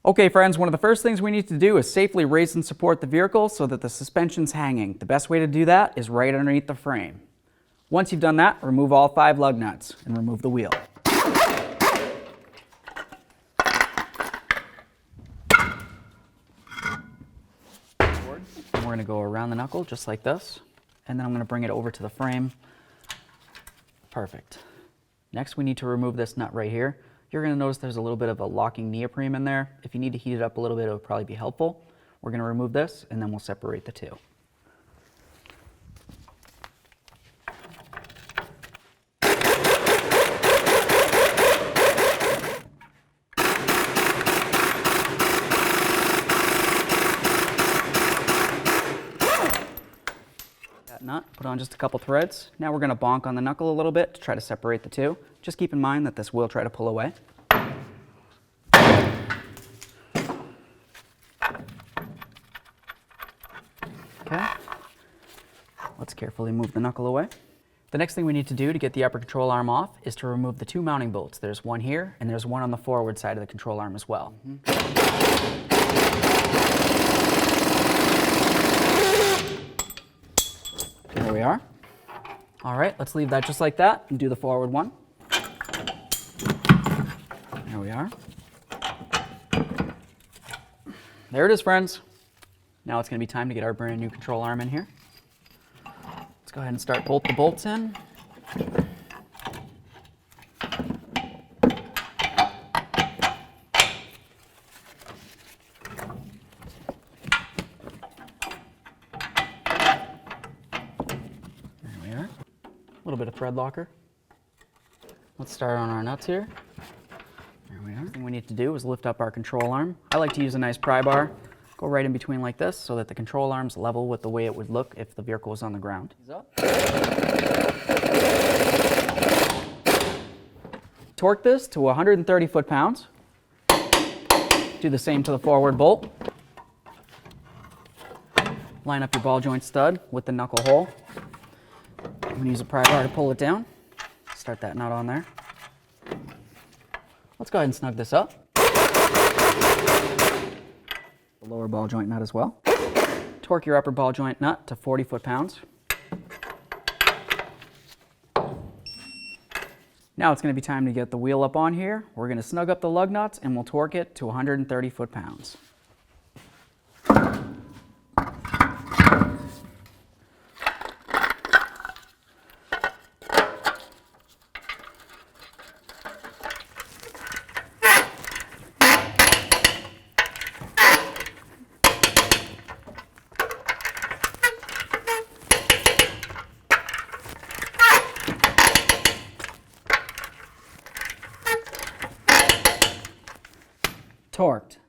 Okay friends, one of the first things we need to do is safely raise and support the vehicle so that the suspension's hanging. The best way to do that is right underneath the frame. Once you've done that, remove all 5 lug nuts and remove the wheel. And we're going to go around the knuckle just like this, and then I'm going to bring it over to the frame. Perfect. Next we need to remove this nut right here. You're going to notice there's a little bit of a locking neoprene in there. If you need to heat it up a little bit, it would probably be helpful. We're going to remove this and then we'll separate the two. Nut, put on just a couple threads. Now we're going to bonk on the knuckle a little bit to try to separate the two. Just keep in mind that this will try to pull away. Okay. Let's carefully move the knuckle away. The next thing we need to do to get the upper control arm off is to remove the 2 mounting bolts. There's one here and there's one on the forward side of the control arm as well. There we are. All right, let's leave that just like that and do the forward one. There we are. There it is, friends. Now it's going to be time to get our brand new control arm in here. Let's go ahead and start bolt the bolts in. A little bit of thread locker. Let's start on our nuts here. There we are. The thing we need to do is lift up our control arm. I like to use a nice pry bar. Go right in between like this so that the control arm's level with the way it would look if the vehicle was on the ground. Torque this to 130 foot-pounds. Do the same to the forward bolt. Line up your ball joint stud with the knuckle hole. I'm going to use a pry bar to pull it down. Start that nut on there. Let's go ahead and snug this up. The lower ball joint nut as well. Torque your upper ball joint nut to 40 foot-pounds. Now it's going to be time to get the wheel up on here. We're going to snug up the lug nuts and we'll torque it to 130 foot-pounds. Torqued.